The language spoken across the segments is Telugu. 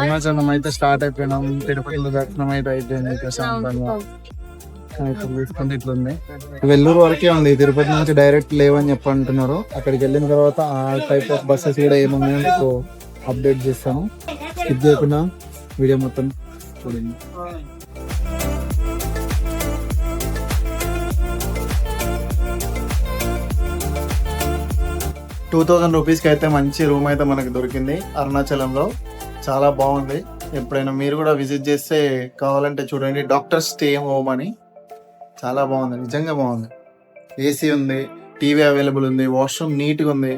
అరుణాచలం అయితే స్టార్ట్ అయిపోయినాం. తిరుపతిలో దర్శనం అయితే అయిపోయింది ప్రశాంతంగా. తీసుకుంటే ఇట్లుంది. వెల్లూరు వరకే ఉంది, తిరుపతి నుంచి డైరెక్ట్ లేవని చెప్పంటున్నారు. అక్కడికి వెళ్ళిన తర్వాత ఆ టైప్ ఆఫ్ బస్సెస్ కూడా ఏమున్నాయో అప్డేట్ చేస్తాను. స్కిప్ చేయకుండా వీడియో మొత్తం చూడండి. 2000 రూపీస్కి అయితే మంచి రూమ్ అయితే మనకి దొరికింది అరుణాచలంలో. చాలా బాగుంది. ఎప్పుడైనా మీరు కూడా విజిట్ చేస్తే కావాలంటే చూడండి. డాక్టర్ స్టే హోమ్ అని. చాలా బాగుంది, నిజంగా బాగుంది. ఏసీ ఉంది, టీవీ అవైలబుల్ ఉంది, వాష్రూమ్ నీట్గా ఉంది.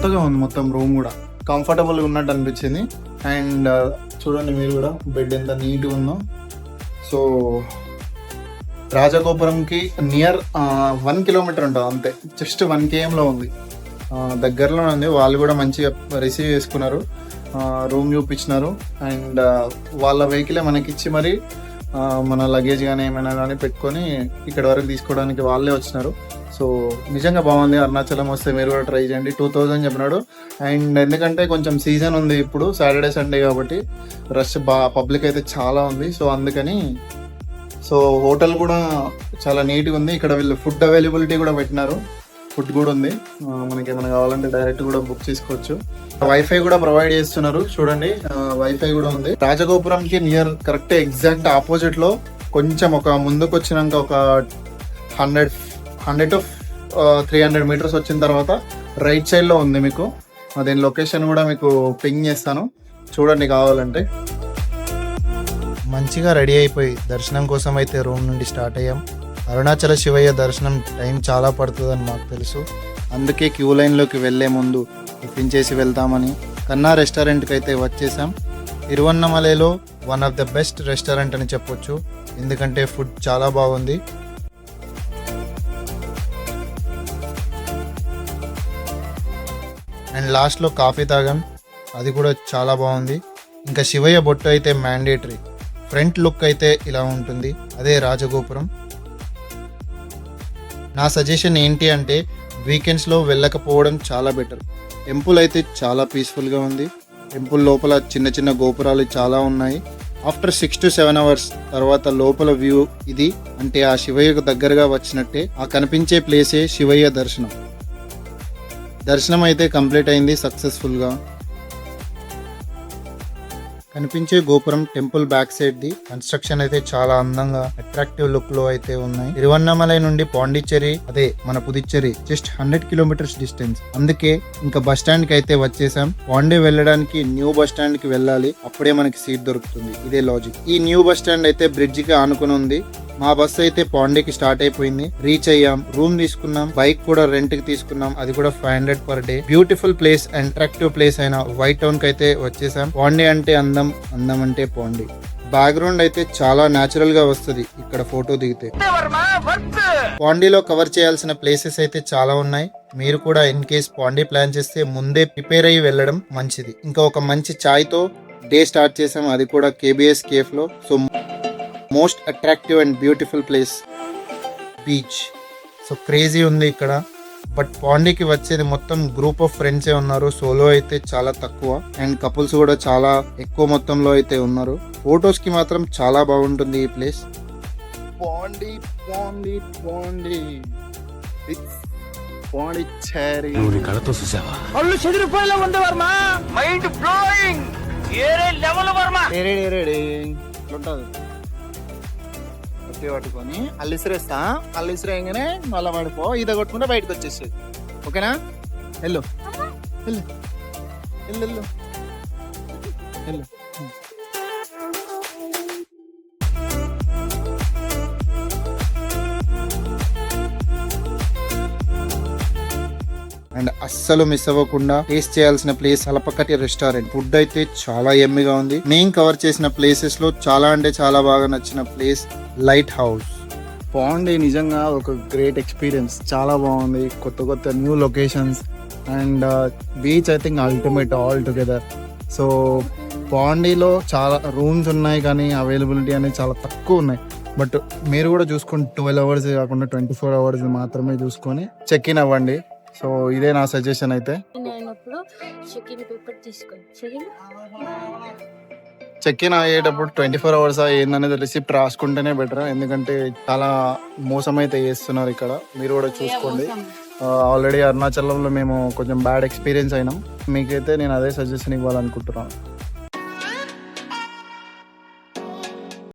కొత్తగా ఉంది మొత్తం రూమ్ కూడా. కంఫర్టబుల్గా ఉన్నట్టు అనిపించింది. అండ్ చూడండి మీరు కూడా, బెడ్ ఎంత నీట్గా ఉందో. సో రాజగోపురంకి నియర్ 1 కిలోమీటర్ ఉంటుంది అంతే, జస్ట్ 1 km ఉంది, దగ్గరలోనే ఉంది. వాళ్ళు కూడా మంచిగా రిసీవ్ చేసుకున్నారు, రూమ్ చూపించినారు. అండ్ వాళ్ళ వెహికలే మనకిచ్చి మరి మన లగేజ్ కానీ ఏమైనా కానీ పెట్టుకొని ఇక్కడ వరకు తీసుకోవడానికి వాళ్ళే వచ్చినారు. సో నిజంగా బాగుంది. అరుణాచలం వస్తే మీరు కూడా ట్రై చేయండి. 2000 చెప్పినాడు. అండ్ ఎందుకంటే కొంచెం సీజన్ ఉంది ఇప్పుడు, సాటర్డే సండే కాబట్టి రష్ పబ్లిక్ అయితే చాలా ఉంది. సో అందుకని హోటల్ కూడా చాలా నీట్గా ఉంది. ఇక్కడ వీళ్ళు ఫుడ్ అవైలబిలిటీ కూడా పెట్టినారు, ఫుడ్ కూడా ఉంది. మనకి ఏమైనా కావాలంటే డైరెక్ట్ కూడా బుక్ చేసుకోవచ్చు. వైఫై కూడా ప్రొవైడ్ చేస్తున్నారు. చూడండి, వైఫై కూడా ఉంది. రాజగోపురంకి నియర్ కరెక్ట్ ఎగ్జాక్ట్ ఆపోజిట్ లో కొంచెం ఒక ముందుకు వచ్చినాక ఒక 100 to 300 మీటర్స్ వచ్చిన తర్వాత రైట్ సైడ్ లో ఉంది మీకు. దీని లొకేషన్ కూడా మీకు పింగ్ చేస్తాను, చూడండి కావాలంటే. మంచిగా రెడీ అయిపోయి దర్శనం కోసం అయితే రూమ్ నుండి స్టార్ట్ అయ్యాం. అరుణాచల శివయ్య దర్శనం టైం చాలా పడుతుందని మాకు తెలుసు. అందుకే క్యూ లైన్లోకి వెళ్లే ముందు టిఫిన్ చేసి వెళ్తామని కన్నా రెస్టారెంట్కి అయితే వచ్చేసాం. తిరువన్నమలలో one of the best restaurant అని చెప్పొచ్చు, ఎందుకంటే ఫుడ్ చాలా బాగుంది. అండ్ లాస్ట్లో కాఫీ తాగాం, అది కూడా చాలా బాగుంది. ఇంకా శివయ్య బొట్టు అయితే మ్యాండేటరీ. ఫ్రంట్ లుక్ అయితే ఇలా ఉంటుంది, అదే రాజగోపురం. నా సజెషన్ ఏంటి అంటే వీకెండ్స్లో వెళ్ళకపోవడం చాలా బెటర్. టెంపుల్ అయితే చాలా పీస్ఫుల్గా ఉంది. టెంపుల్ లోపల చిన్న చిన్న గోపురాలు చాలా ఉన్నాయి. ఆఫ్టర్ 6 to 7 hours తర్వాత లోపల వ్యూ ఇది. అంటే ఆ శివయ్యకు దగ్గరగా వచ్చినట్టే. ఆ కనిపించే ప్లేసే శివయ్య దర్శనం. దర్శనం అయితే కంప్లీట్ అయింది సక్సెస్ఫుల్గా. కనిపించే గోపురం temple back side the. Construction అయితే చాలా అందంగా అట్రాక్టివ్ లుక్ లో అయితే ఉన్నాయి. తిరువన్నమలై నుండి పాండిచ్చేరి, అదే మన పుదుచ్చేరి, జస్ట్ 100 kilometers డిస్టెన్స్. అందుకే ఇంకా బస్ స్టాండ్ కి అయితే వచ్చేసాం. పాండే వెళ్ళడానికి న్యూ బస్ స్టాండ్ కి వెళ్ళాలి, అప్పుడే మనకి సీట్ దొరుకుతుంది. ఇదే లాజిక్. ఈ న్యూ బస్ స్టాండ్ అయితే బ్రిడ్జ్ కి ఆనుకుని ఉంది. మా బస్ అయితే పాండేకి స్టార్ట్ అయిపోయింది. రీచ్ అయ్యాం, రూమ్ తీసుకున్నాం, బైక్ కూడా రెంట్ కి తీసుకున్నాం. అది కూడా 500 per day. Beautiful place, attractive place అయిన వైట్ టౌన్ కి అయితే వచ్చేసాం. పాండే అంటే అందం, అందం అంటే పాండే. బ్యాక్గ్రౌండ్ అయితే చాలా న్యాచురల్ గా వస్తుంది ఇక్కడ ఫోటో దిగితే. పాండేలో కవర్ చేయాల్సిన ప్లేసెస్ అయితే చాలా ఉన్నాయి. మీరు కూడా ఇన్ కేస్ పాండే ప్లాన్ చేస్తే ముందే ప్రిపేర్ అయ్యి వెళ్ళడం మంచిది. ఇంకా ఒక మంచి చాయ్ తో డే స్టార్ట్ చేసాం, అది కూడా KBS కేఫ్ లో. So most attractive and beautiful place beach. So crazy ఉంది ఇక్కడ. బట్ పాండేకి వచ్చేది మొత్తం గ్రూప్ ఆఫ్ ఫ్రెండ్సే ఉన్నారు. సోలో అయితే చాలా తక్కువ, అండ్ కపుల్స్ కూడా చాలా ఎక్కువ మొత్తంలో అయితే ఉన్నారు. ఫొటోస్ కి మాత్రం చాలా బాగుంటుంది ఈ ప్లేస్. పాండి పాండి పాండి పాండిచ్చేరి. నువ్వు కళతో చూసావా? అల్లు చెదిరిపోయేలా ఉంది వర్మ. Mind blowing. ఏరే లెవెల్ వర్మ. ఉంటది పట్టుకొని అల్లిసిరేస్తా. అల్లిసిరేయగానే మళ్ళీ పడిపో, ఈత కొట్టుకుంటే బయటకు వచ్చేస్తుంది. ఓకేనా? వెళ్ళు వెళ్ళు వెళ్ళు వెళ్ళు వెళ్ళు. అండ్ అస్సలు మిస్ అవ్వకుండా టేస్ట్ చేయాల్సిన ప్లేస్ అలపకటి రెస్టారెంట్. ఫుడ్ అయితే చాలా ఎమ్మిగా ఉంది. నేను కవర్ చేసిన ప్లేసెస్ లో చాలా అంటే చాలా బాగా నచ్చిన ప్లేస్ లైట్ హౌస్. పాండే నిజంగా ఒక గ్రేట్ ఎక్స్పీరియన్స్, చాలా బాగుంది. కొత్త కొత్త new locations and beach I think ultimate all together. So పాండీలో చాలా రూమ్స్ ఉన్నాయి కానీ అవైలబిలిటీ అనేది చాలా తక్కువ ఉన్నాయి. బట్ మీరు కూడా చూసుకొని 12 అవర్స్ కాకుండా 24 అవర్స్ మాత్రమే చూసుకొని చెక్ ఇన్ అవ్వండి. సో ఇదే నా సజెషన్ అయితే. చెక్ ఇన్ అయ్యేటప్పుడు 24 అవర్స్ ఏందనేది రిసిప్ట్ రాసుకుంటేనే బెటర్. ఎందుకంటే చాలా మోసం అయితే చేస్తున్నారు ఇక్కడ, మీరు కూడా చూసుకోండి. ఆల్రెడీ అరుణాచలంలో మేము కొంచెం బ్యాడ్ ఎక్స్పీరియన్స్ అయినాం. మీకైతే నేను అదే సజెషన్ ఇవ్వాలనుకుంటున్నాను.